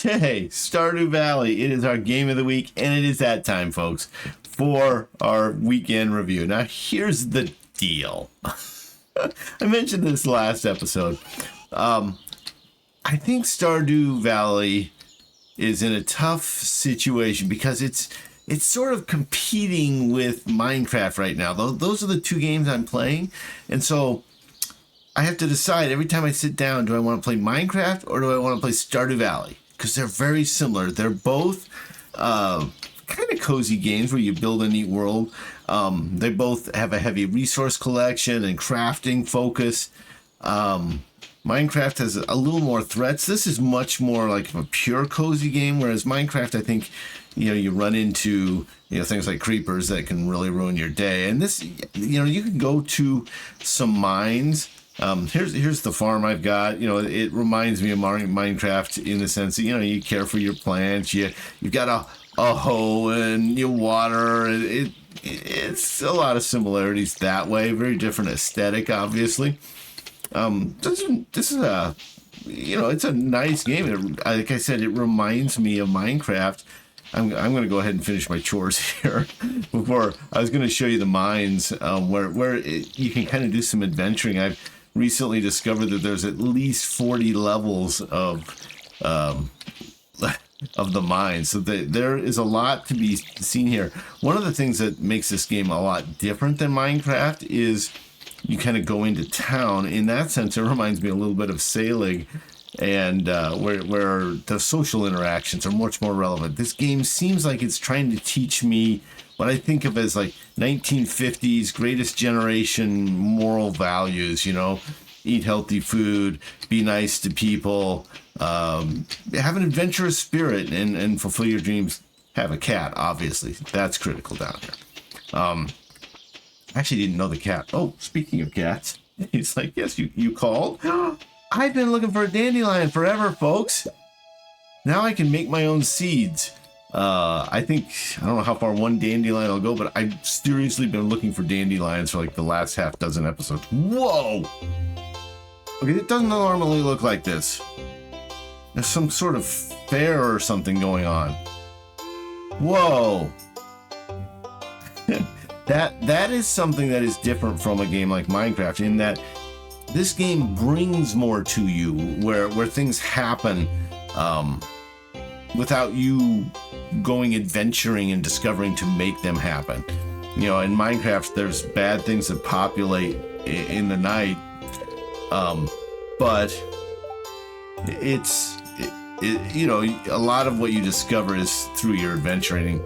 Hey, Stardew Valley. It is our game of the week, and it is that time, folks, for our weekend review. Now, here's the deal. I mentioned this last episode. I think Stardew Valley is in a tough situation because it's sort of competing with Minecraft right now. Those are the two games I'm playing, and so I have to decide every time I sit down, do I want to play Minecraft or do I want to play Stardew Valley? Because they're very similar. They're both kind of cozy games where you build a neat world. They both have a heavy resource collection and crafting focus. Minecraft has a little more threats. This is much more like a pure cozy game, whereas Minecraft, I think, you run into things like creepers that can really ruin your day. And this, you can go to some mines. Here's the farm I've got. It reminds me of Minecraft in the sense that you care for your plants. You've got a hoe and you water. It's a lot of similarities that way. Very different aesthetic, obviously. This is a it's a nice game. Like I said, it reminds me of Minecraft. I'm going to go ahead and finish my chores here before I was going to show you the mines where you can kind of do some adventuring. I've recently discovered that there's at least 40 levels of the mines, so there is a lot to be seen here. One of the things that makes this game a lot different than Minecraft is you kind of go into town. In that sense, it reminds me a little bit of sailing, and where the social interactions are much more relevant. This game seems like it's trying to teach me what I think of as like 1950s greatest generation moral values. Eat healthy food, be nice to people, have an adventurous spirit, and fulfill your dreams. Have a cat, obviously. That's critical down here. I actually didn't know the cat. Oh, speaking of cats, he's like, yes, you called? I've been looking for a dandelion forever, folks. Now I can make my own seeds. I don't know how far one dandelion will go, but I've seriously been looking for dandelions for like the last half dozen episodes. Whoa! Okay, it doesn't normally look like this. There's some sort of fair or something going on. Whoa! That is something that is different from a game like Minecraft, in that this game brings more to you, where things happen without you going adventuring and discovering to make them happen. In Minecraft, there's bad things that populate in the night, but a lot of what you discover is through your adventuring.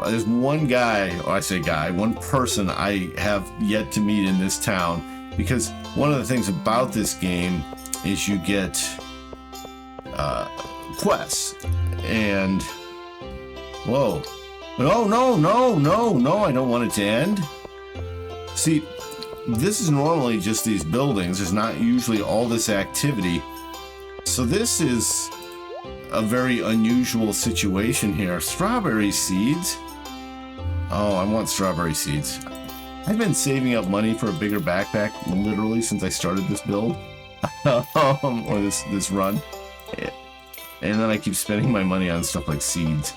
There's one one person I have yet to meet in this town, because one of the things about this game is you get quests. And whoa, no, I don't want it to end. See, this is normally just these buildings. There's not usually all this activity, so this is a very unusual situation here. Strawberry seeds. Oh, I want strawberry seeds. I've been saving up money for a bigger backpack literally since I started this build or this run, and then I keep spending my money on stuff like seeds.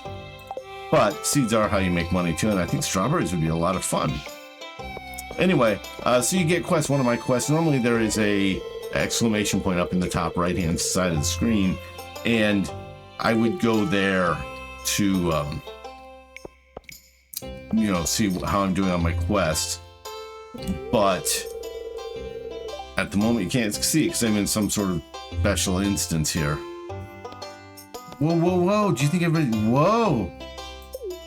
But seeds are how you make money too, and I think strawberries would be a lot of fun. Anyway, so you get quests. One of my quests, normally there is a exclamation point up in the top right hand side of the screen, and I would go there to see how I'm doing on my quest. But at the moment you can't see it because I'm in some sort of special instance here. Whoa, do you think everybody... Whoa!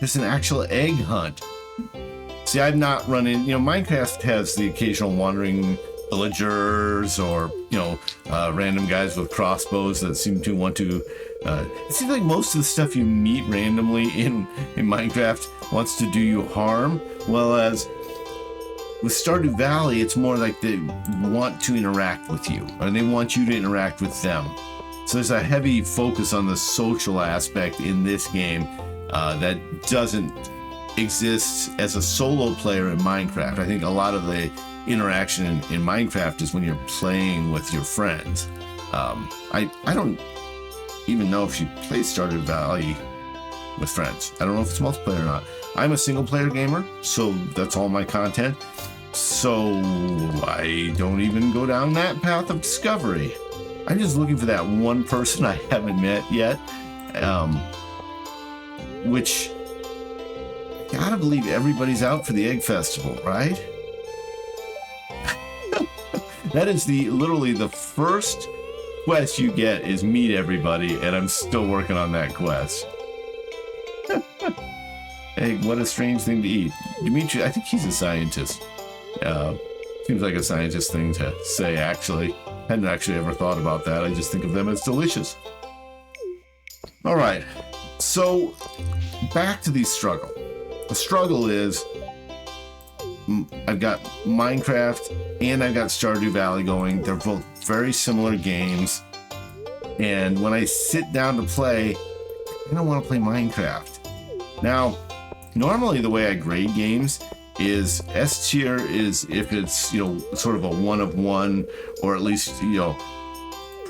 There's an actual egg hunt. See, I've not run in... Minecraft has the occasional wandering villagers or, random guys with crossbows that seem to want to... it seems like most of the stuff you meet randomly in Minecraft wants to do you harm, whereas with Stardew Valley, it's more like they want to interact with you, or they want you to interact with them. So there's a heavy focus on the social aspect in this game that doesn't exist as a solo player in Minecraft. I think a lot of the interaction in Minecraft is when you're playing with your friends. I don't even know if you play Stardew Valley with friends. I don't know if it's multiplayer or not. I'm a single player gamer, so that's all my content. So I don't even go down that path of discovery. I'm just looking for that one person I haven't met yet, which I gotta believe everybody's out for the Egg Festival, right? That is literally the first quest you get is meet everybody, and I'm still working on that quest. Hey, what a strange thing to eat. Dimitri, I think he's a scientist. Seems like a scientist thing to say, actually. Hadn't actually ever thought about that. I just think of them as delicious. All right, so back to the struggle. The struggle is I've got Minecraft and I've got Stardew Valley going. They're both very similar games. And when I sit down to play, I don't want to play Minecraft. Now, normally the way I grade games is S tier is if it's, sort of a one of one, or at least,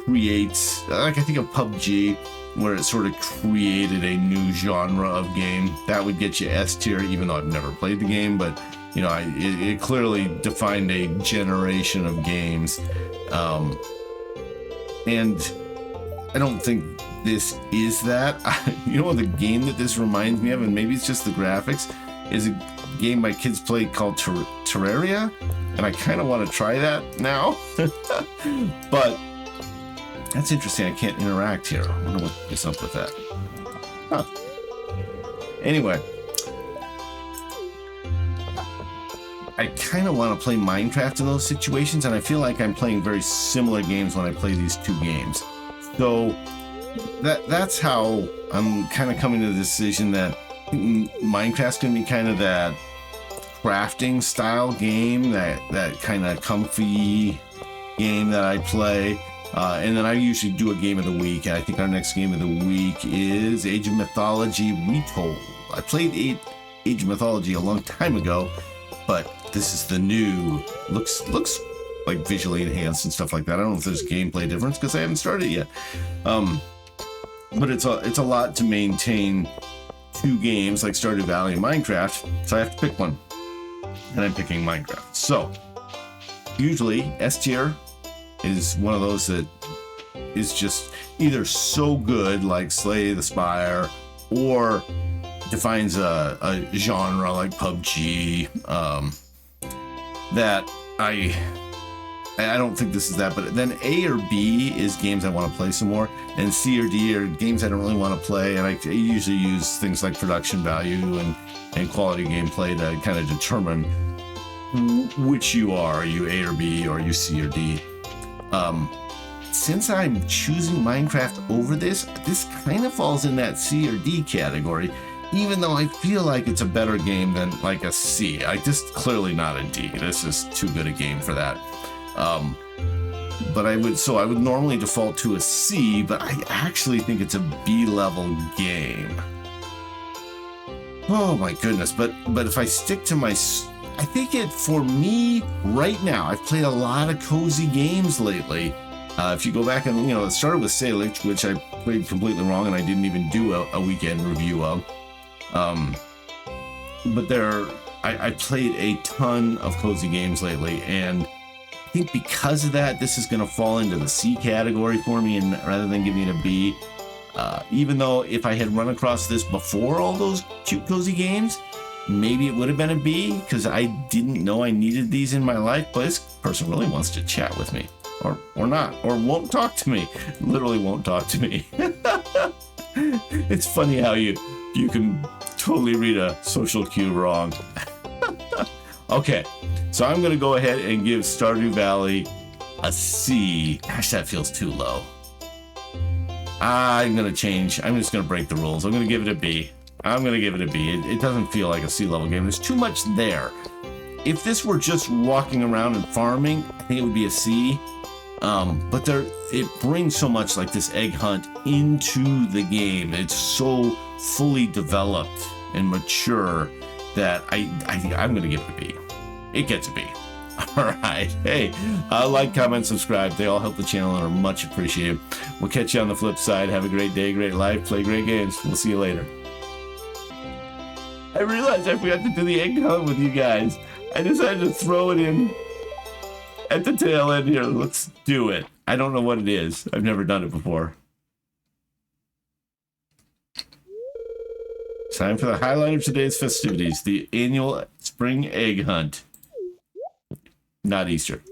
creates, like I think of PUBG, where it sort of created a new genre of game. That would get you S tier, even though I've never played the game, but it clearly defined a generation of games. And I don't think this is that. The game that this reminds me of, and maybe it's just the graphics, is a game my kids play called Terraria, and I kind of want to try that now. But that's interesting. I can't interact here. I wonder what's up with that. Huh. Anyway, I kind of want to play Minecraft in those situations, and I feel like I'm playing very similar games when I play these two games. So that's how I'm kind of coming to the decision that Minecraft's going to be kind of that crafting style game, that kind of comfy game that I play. And then I usually do a game of the week, and I think our next game of the week is Age of Mythology Retold. I played Age of Mythology a long time ago, but this is the new, looks like visually enhanced and stuff like that. I don't know if there's gameplay difference because I haven't started it yet. But it's a lot to maintain two games like Stardew Valley and Minecraft, so I have to pick one, and I'm picking Minecraft. So usually S tier is one of those that is just either so good like Slay the Spire, or defines a genre like PUBG, that I don't think this is that. But then A or B is games I want to play some more, and C or D are games I don't really want to play, and I usually use things like production value and quality gameplay to kind of determine which you are you A or B, or you C or D. Since I'm choosing Minecraft over this kind of falls in that C or D category, even though I feel like it's a better game than like a C. Just clearly not a D. This is too good a game for that. But I would normally default to a C, but I actually think it's a B level game. Oh my goodness. But if I stick to I think for me right now, I've played a lot of cozy games lately. If you go back and, it started with Salix, which I played completely wrong and I didn't even do a weekend review of. But I played a ton of cozy games lately, and I think because of that, this is going to fall into the C category for me, and rather than giving it a B. Even though if I had run across this before all those cute cozy games, maybe it would have been a B, because I didn't know I needed these in my life. But this person really wants to chat with me, or not, or won't talk to me. Literally won't talk to me. It's funny how you can totally read a social cue wrong. Okay, so I'm going to go ahead and give Stardew Valley a C. Gosh, that feels too low. I'm going to change. I'm just going to break the rules. I'm going to give it a B. It doesn't feel like a C-level game. There's too much there. If this were just walking around and farming, I think it would be a C. But it brings so much like this egg hunt into the game. It's so fully developed and mature that I'm going to give it a B. It gets a B. All right. Hey, like, comment, subscribe. They all help the channel and are much appreciated. We'll catch you on the flip side. Have a great day, great life, play great games. We'll see you later. I realized I forgot to do the egg hunt with you guys. I decided to throw it in at the tail end here. Let's do it. I don't know what it is. I've never done it before. Time for the highlight of today's festivities, the annual spring egg hunt. Not Easter.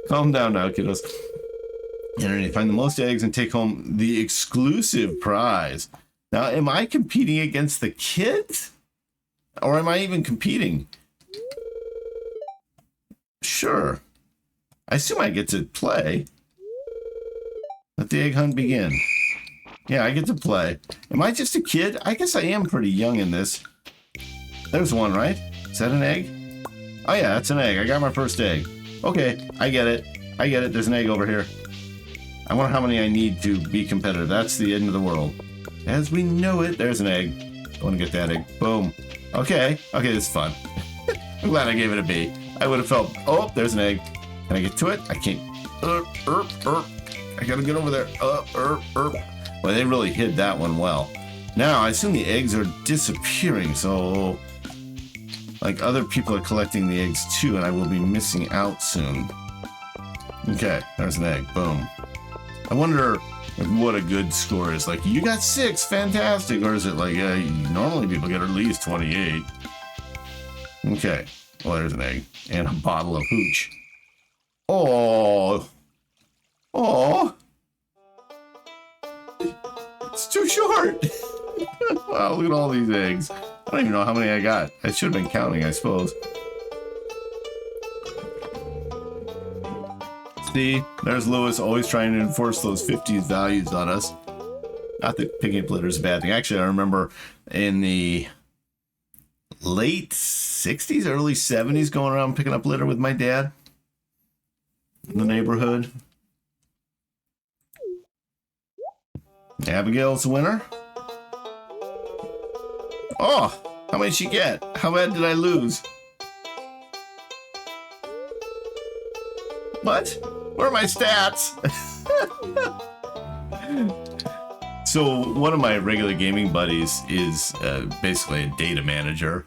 Calm down now, kiddos. And find the most eggs and take home the exclusive prize. Now, am I competing against the kids? Or am I even competing? Sure. I assume I get to play. Let the egg hunt begin. Yeah, I get to play. Am I just a kid? I guess I am pretty young in this. There's one, right? Is that an egg? Oh yeah, that's an egg. I got my first egg. Okay, I get it. I get it. There's an egg over here. I wonder how many I need to be competitive. That's the end of the world. As we know it, there's an egg. I want to get that egg. Boom. Okay. Okay, this is fun. I'm glad I gave it a B. I would have felt... Oh, there's an egg. Can I get to it? I can't... I gotta get over there. Well, they really hid that one well. Now, I assume the eggs are disappearing, so... Like, other people are collecting the eggs too, and I will be missing out soon. Okay, there's an egg. Boom. I wonder what a good score is. Like, you got 6, fantastic. Or is it like, normally people get at least 28. Okay, well, there's an egg. And a bottle of hooch. Oh. Oh. It's too short. Wow, look at all these eggs. I don't even know how many I got. I should have been counting, I suppose. See, there's Lewis always trying to enforce those 50s values on us. Not that picking up litter is a bad thing. Actually, I remember in the late 60s, early 70s, going around picking up litter with my dad in the neighborhood. Abigail's the winner. Oh, how many did she get? How bad did I lose? What? Where are my stats? So one of my regular gaming buddies is basically a data manager,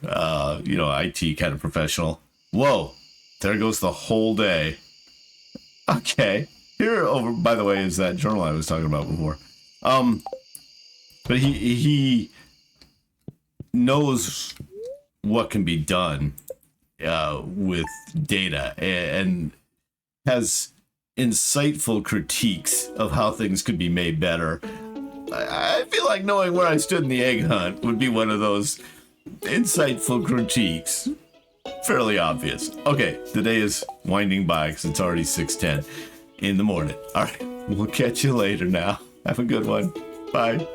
you know, IT kind of professional. Whoa, there goes the whole day. Okay, here over, by the way, is that journal I was talking about before. But he knows what can be done with data and has insightful critiques of how things could be made better. I feel like knowing where I stood in the egg hunt would be one of those insightful critiques. Fairly obvious. Okay, the day is winding by because it's already 6:10 in the morning. All right, we'll catch you later now. Have a good one. Bye.